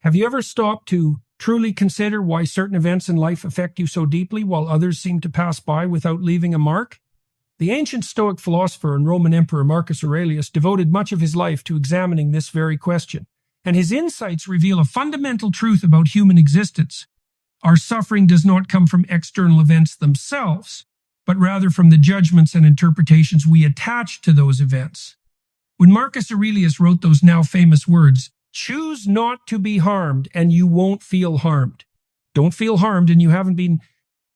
Have you ever stopped to truly consider why certain events in life affect you so deeply while others seem to pass by without leaving a mark? The ancient Stoic philosopher and Roman Emperor Marcus Aurelius devoted much of his life to examining this very question, and his insights reveal a fundamental truth about human existence. Our suffering does not come from external events themselves, but rather from the judgments and interpretations we attach to those events. When Marcus Aurelius wrote those now famous words, "Choose not to be harmed, and you won't feel harmed. Don't feel harmed, and you haven't been,"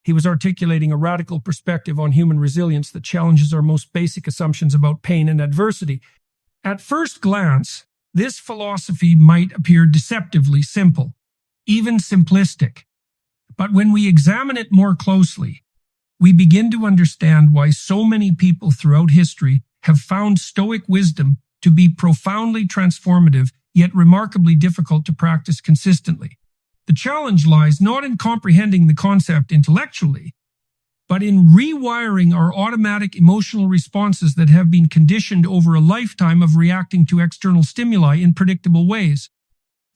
he was articulating a radical perspective on human resilience that challenges our most basic assumptions about pain and adversity. At first glance, this philosophy might appear deceptively simple, even simplistic. But when we examine it more closely, we begin to understand why so many people throughout history have found Stoic wisdom to be profoundly transformative, yet remarkably difficult to practice consistently. The challenge lies not in comprehending the concept intellectually, but in rewiring our automatic emotional responses that have been conditioned over a lifetime of reacting to external stimuli in predictable ways.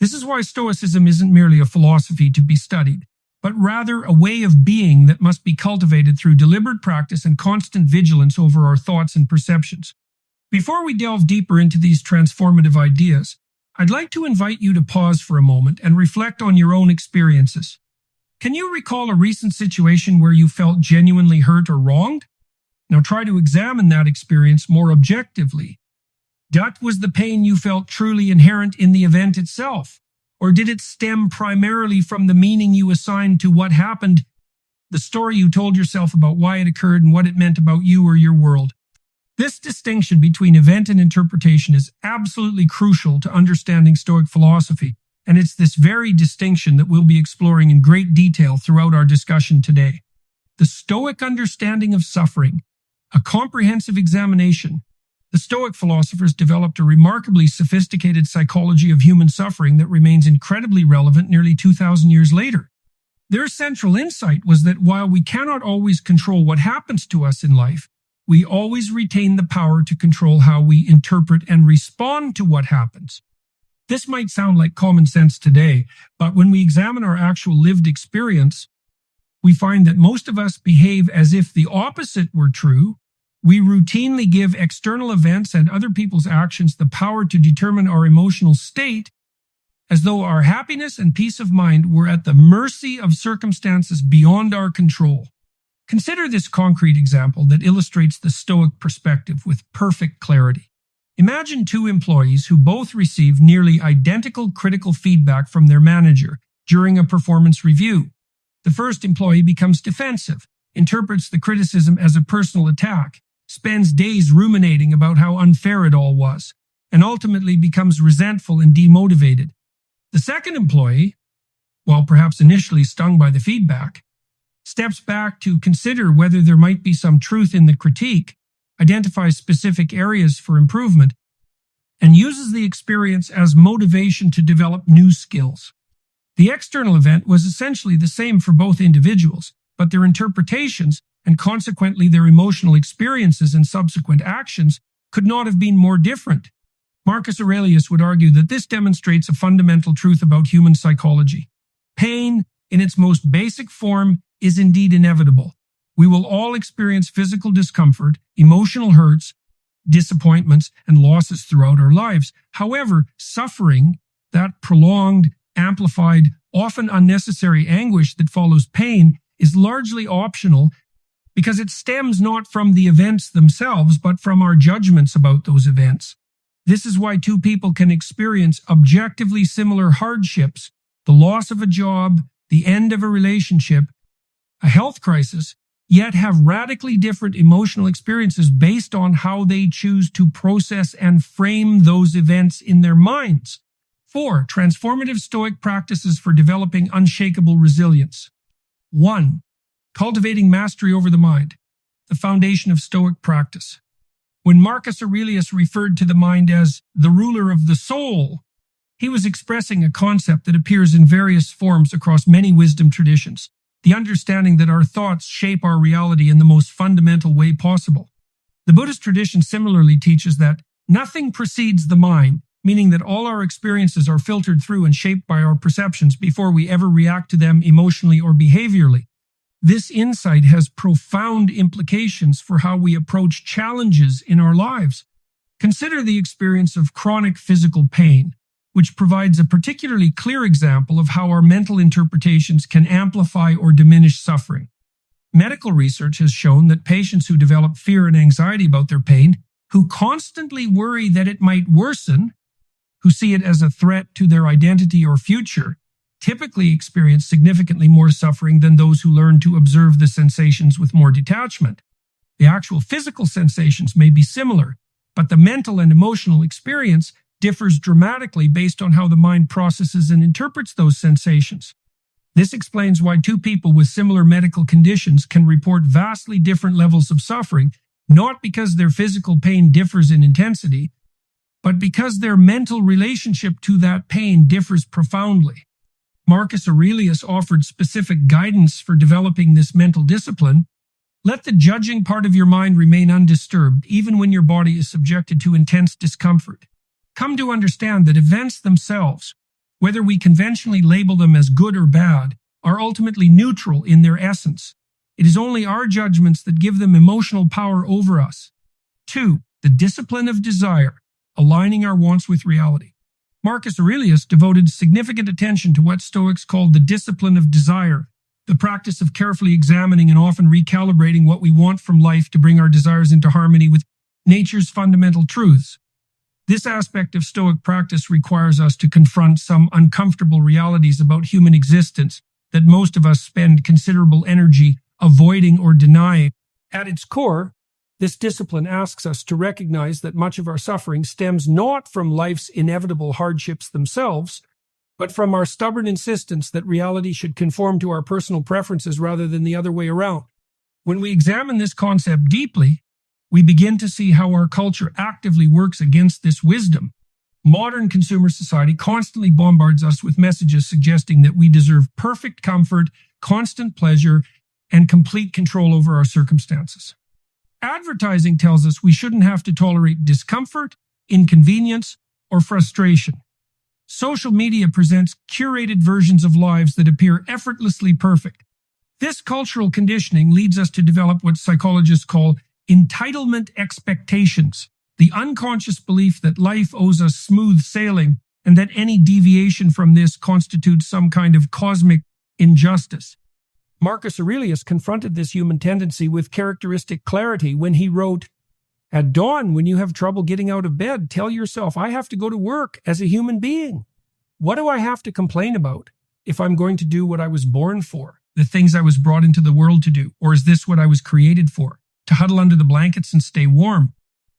This is why Stoicism isn't merely a philosophy to be studied, but rather a way of being that must be cultivated through deliberate practice and constant vigilance over our thoughts and perceptions. Before we delve deeper into these transformative ideas, I'd like to invite you to pause for a moment and reflect on your own experiences. Can you recall a recent situation where you felt genuinely hurt or wronged? Now try to examine that experience more objectively. Was the pain you felt truly inherent in the event itself? Or did it stem primarily from the meaning you assigned to what happened, the story you told yourself about why it occurred and what it meant about you or your world? This distinction between event and interpretation is absolutely crucial to understanding Stoic philosophy, and it's this very distinction that we'll be exploring in great detail throughout our discussion today. The Stoic understanding of suffering, a comprehensive examination. The Stoic philosophers developed a remarkably sophisticated psychology of human suffering that remains incredibly relevant nearly 2,000 years later. Their central insight was that while we cannot always control what happens to us in life, we always retain the power to control how we interpret and respond to what happens. This might sound like common sense today, but when we examine our actual lived experience, we find that most of us behave as if the opposite were true. We routinely give external events and other people's actions the power to determine our emotional state, as though our happiness and peace of mind were at the mercy of circumstances beyond our control. Consider this concrete example that illustrates the Stoic perspective with perfect clarity. Imagine two employees who both receive nearly identical critical feedback from their manager during a performance review. The first employee becomes defensive, interprets the criticism as a personal attack, spends days ruminating about how unfair it all was, and ultimately becomes resentful and demotivated. The second employee, while perhaps initially stung by the feedback, steps back to consider whether there might be some truth in the critique, identifies specific areas for improvement, and uses the experience as motivation to develop new skills. The external event was essentially the same for both individuals, but their interpretations, and consequently their emotional experiences and subsequent actions, could not have been more different. Marcus Aurelius would argue that this demonstrates a fundamental truth about human psychology. Pain, in its most basic form, is indeed inevitable. We will all experience physical discomfort, emotional hurts, disappointments, and losses throughout our lives. However, suffering, that prolonged, amplified, often unnecessary anguish that follows pain, is largely optional because it stems not from the events themselves, but from our judgments about those events. This is why two people can experience objectively similar hardships, the loss of a job, the end of a relationship, a health crisis, yet have radically different emotional experiences based on how they choose to process and frame those events in their minds. 4. Transformative Stoic practices for developing unshakable resilience. 1. Cultivating mastery over the mind, the foundation of Stoic practice. When Marcus Aurelius referred to the mind as the ruler of the soul, he was expressing a concept that appears in various forms across many wisdom traditions. The understanding that our thoughts shape our reality in the most fundamental way possible. The Buddhist tradition similarly teaches that nothing precedes the mind, meaning that all our experiences are filtered through and shaped by our perceptions before we ever react to them emotionally or behaviorally. This insight has profound implications for how we approach challenges in our lives. Consider the experience of chronic physical pain, which provides a particularly clear example of how our mental interpretations can amplify or diminish suffering. Medical research has shown that patients who develop fear and anxiety about their pain, who constantly worry that it might worsen, who see it as a threat to their identity or future, typically experience significantly more suffering than those who learn to observe the sensations with more detachment. The actual physical sensations may be similar, but the mental and emotional experience differs dramatically based on how the mind processes and interprets those sensations. This explains why two people with similar medical conditions can report vastly different levels of suffering, not because their physical pain differs in intensity, but because their mental relationship to that pain differs profoundly. Marcus Aurelius offered specific guidance for developing this mental discipline. Let the judging part of your mind remain undisturbed, even when your body is subjected to intense discomfort. Come to understand that events themselves, whether we conventionally label them as good or bad, are ultimately neutral in their essence. It is only our judgments that give them emotional power over us. 2. The discipline of desire, aligning our wants with reality. Marcus Aurelius devoted significant attention to what Stoics called the discipline of desire, the practice of carefully examining and often recalibrating what we want from life to bring our desires into harmony with nature's fundamental truths. This aspect of Stoic practice requires us to confront some uncomfortable realities about human existence that most of us spend considerable energy avoiding or denying. At its core, this discipline asks us to recognize that much of our suffering stems not from life's inevitable hardships themselves, but from our stubborn insistence that reality should conform to our personal preferences rather than the other way around. When we examine this concept deeply, we begin to see how our culture actively works against this wisdom. Modern consumer society constantly bombards us with messages suggesting that we deserve perfect comfort, constant pleasure, and complete control over our circumstances. Advertising tells us we shouldn't have to tolerate discomfort, inconvenience, or frustration. Social media presents curated versions of lives that appear effortlessly perfect. This cultural conditioning leads us to develop what psychologists call entitlement expectations, the unconscious belief that life owes us smooth sailing and that any deviation from this constitutes some kind of cosmic injustice. Marcus Aurelius confronted this human tendency with characteristic clarity when he wrote, "At dawn, when you have trouble getting out of bed, tell yourself, I have to go to work as a human being. What do I have to complain about if I'm going to do what I was born for, the things I was brought into the world to do? Or is this what I was created for, to huddle under the blankets and stay warm?"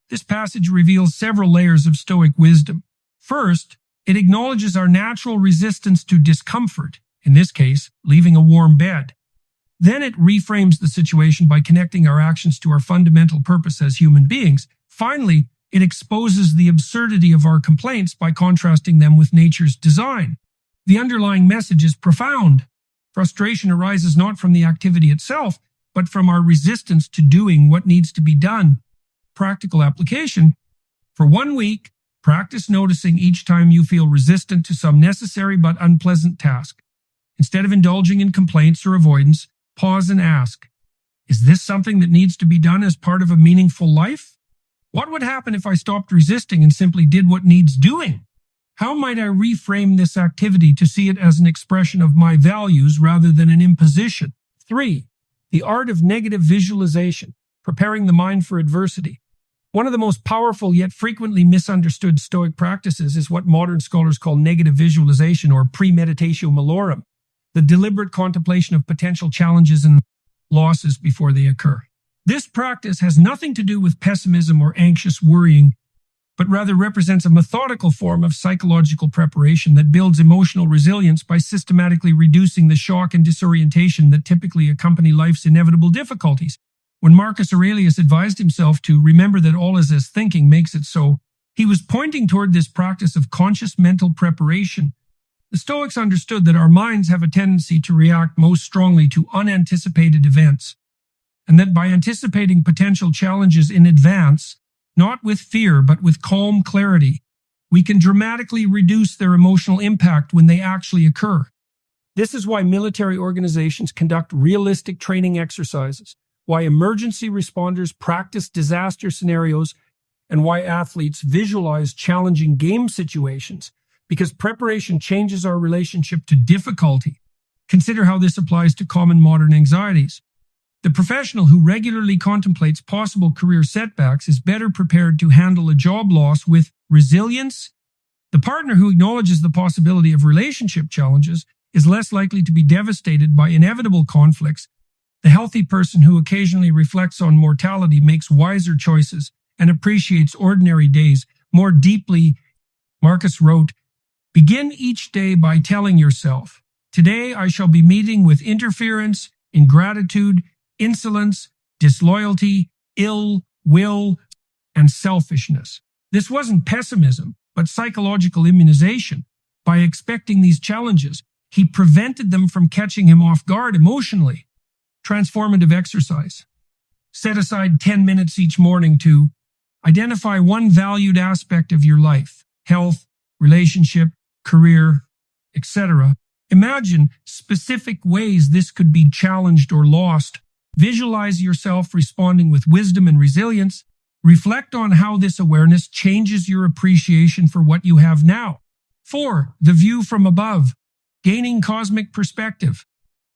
This passage reveals several layers of Stoic wisdom. First, it acknowledges our natural resistance to discomfort, in this case, leaving a warm bed. Then it reframes the situation by connecting our actions to our fundamental purpose as human beings. Finally, it exposes the absurdity of our complaints by contrasting them with nature's design. The underlying message is profound. Frustration arises not from the activity itself, but from our resistance to doing what needs to be done. Practical application. For 1 week, practice noticing each time you feel resistant to some necessary but unpleasant task. Instead of indulging in complaints or avoidance, pause and ask, is this something that needs to be done as part of a meaningful life? What would happen if I stopped resisting and simply did what needs doing? How might I reframe this activity to see it as an expression of my values rather than an imposition? 3. The art of negative visualization, preparing the mind for adversity. One of the most powerful yet frequently misunderstood Stoic practices is what modern scholars call negative visualization or premeditatio malorum, the deliberate contemplation of potential challenges and losses before they occur. This practice has nothing to do with pessimism or anxious worrying, but rather represents a methodical form of psychological preparation that builds emotional resilience by systematically reducing the shock and disorientation that typically accompany life's inevitable difficulties. When Marcus Aurelius advised himself to remember that all is as thinking makes it so, he was pointing toward this practice of conscious mental preparation. The Stoics understood that our minds have a tendency to react most strongly to unanticipated events, and that by anticipating potential challenges in advance, not with fear but with calm clarity, we can dramatically reduce their emotional impact when they actually occur. This is why military organizations conduct realistic training exercises, why emergency responders practice disaster scenarios, and why athletes visualize challenging game situations, because preparation changes our relationship to difficulty. Consider how this applies to common modern anxieties. The professional who regularly contemplates possible career setbacks is better prepared to handle a job loss with resilience. The partner who acknowledges the possibility of relationship challenges is less likely to be devastated by inevitable conflicts. The healthy person who occasionally reflects on mortality makes wiser choices and appreciates ordinary days more deeply. Marcus wrote, "Begin each day by telling yourself, today I shall be meeting with interference, ingratitude, insolence, disloyalty, ill will, and selfishness." This wasn't pessimism, but psychological immunization. By expecting these challenges, he prevented them from catching him off guard emotionally. Transformative exercise. Set aside 10 minutes each morning to identify one valued aspect of your life: health, relationship, career, etc. Imagine specific ways this could be challenged or lost. Visualize yourself responding with wisdom and resilience. Reflect on how this awareness changes your appreciation for what you have now. 4. The view from above. Gaining cosmic perspective.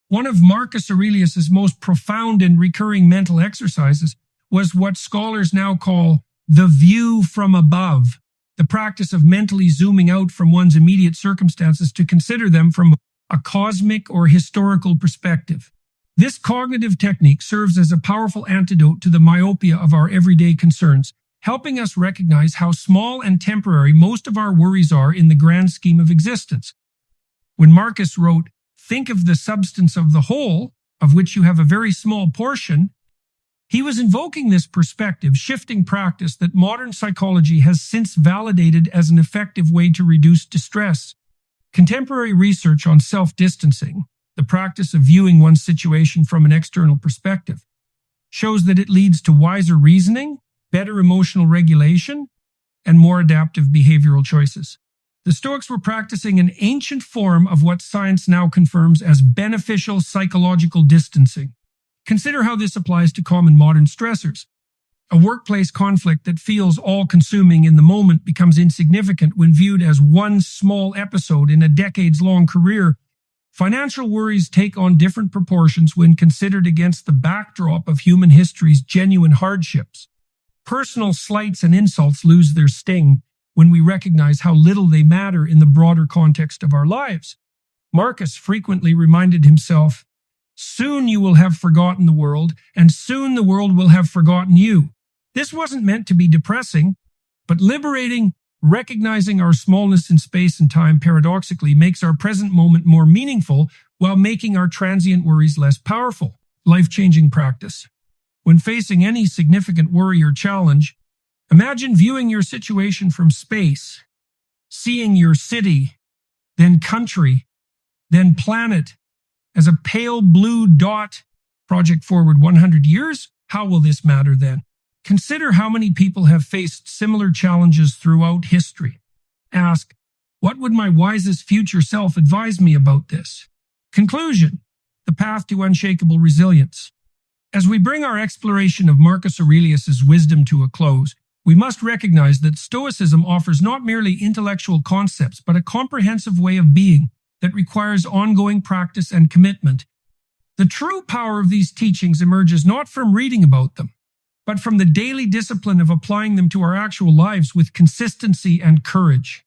One of Marcus Aurelius' most profound and recurring mental exercises was what scholars now call the view from above, the practice of mentally zooming out from one's immediate circumstances to consider them from a cosmic or historical perspective. This cognitive technique serves as a powerful antidote to the myopia of our everyday concerns, helping us recognize how small and temporary most of our worries are in the grand scheme of existence. When Marcus wrote, "Think of the substance of the whole, of which you have a very small portion," he was invoking this perspective-shifting practice that modern psychology has since validated as an effective way to reduce distress. Contemporary research on self-distancing, the practice of viewing one's situation from an external perspective, shows that it leads to wiser reasoning, better emotional regulation, and more adaptive behavioral choices. The Stoics were practicing an ancient form of what science now confirms as beneficial psychological distancing. Consider how this applies to common modern stressors. A workplace conflict that feels all-consuming in the moment becomes insignificant when viewed as one small episode in a decades-long career. Financial worries take on different proportions when considered against the backdrop of human history's genuine hardships. Personal slights and insults lose their sting when we recognize how little they matter in the broader context of our lives. Marcus frequently reminded himself, "Soon you will have forgotten the world, and soon the world will have forgotten you." This wasn't meant to be depressing, but liberating. Recognizing our smallness in space and time paradoxically makes our present moment more meaningful while making our transient worries less powerful. Life-changing practice. When facing any significant worry or challenge, imagine viewing your situation from space, seeing your city, then country, then planet as a pale blue dot. Project forward 100 years? How will this matter then? Consider how many people have faced similar challenges throughout history. Ask, what would my wisest future self advise me about this? Conclusion: the path to unshakable resilience. As we bring our exploration of Marcus Aurelius' wisdom to a close, we must recognize that Stoicism offers not merely intellectual concepts, but a comprehensive way of being that requires ongoing practice and commitment. The true power of these teachings emerges not from reading about them, but from the daily discipline of applying them to our actual lives with consistency and courage.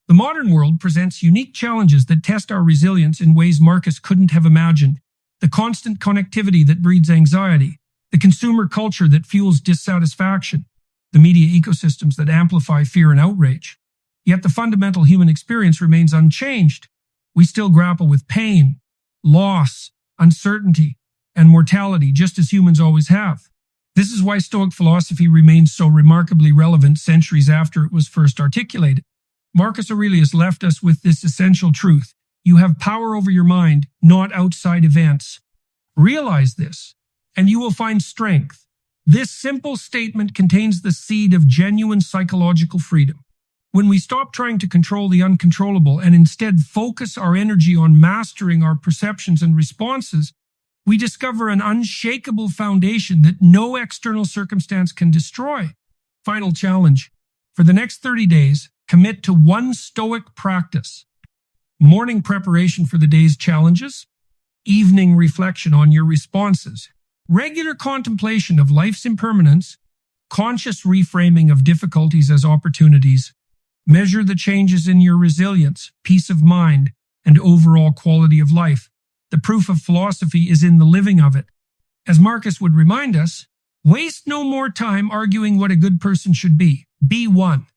The modern world presents unique challenges that test our resilience in ways Marcus couldn't have imagined. The constant connectivity that breeds anxiety, the consumer culture that fuels dissatisfaction, the media ecosystems that amplify fear and outrage. Yet the fundamental human experience remains unchanged. We still grapple with pain, loss, uncertainty, and mortality, just as humans always have. This is why Stoic philosophy remains so remarkably relevant centuries after it was first articulated. Marcus Aurelius left us with this essential truth: you have power over your mind, not outside events. Realize this, and you will find strength. This simple statement contains the seed of genuine psychological freedom. When we stop trying to control the uncontrollable and instead focus our energy on mastering our perceptions and responses, we discover an unshakable foundation that no external circumstance can destroy. Final challenge. For the next 30 days, commit to one Stoic practice. Morning preparation for the day's challenges, evening reflection on your responses, regular contemplation of life's impermanence, conscious reframing of difficulties as opportunities. Measure the changes in your resilience, peace of mind, and overall quality of life. The proof of philosophy is in the living of it. As Marcus would remind us, waste no more time arguing what a good person should be. Be one.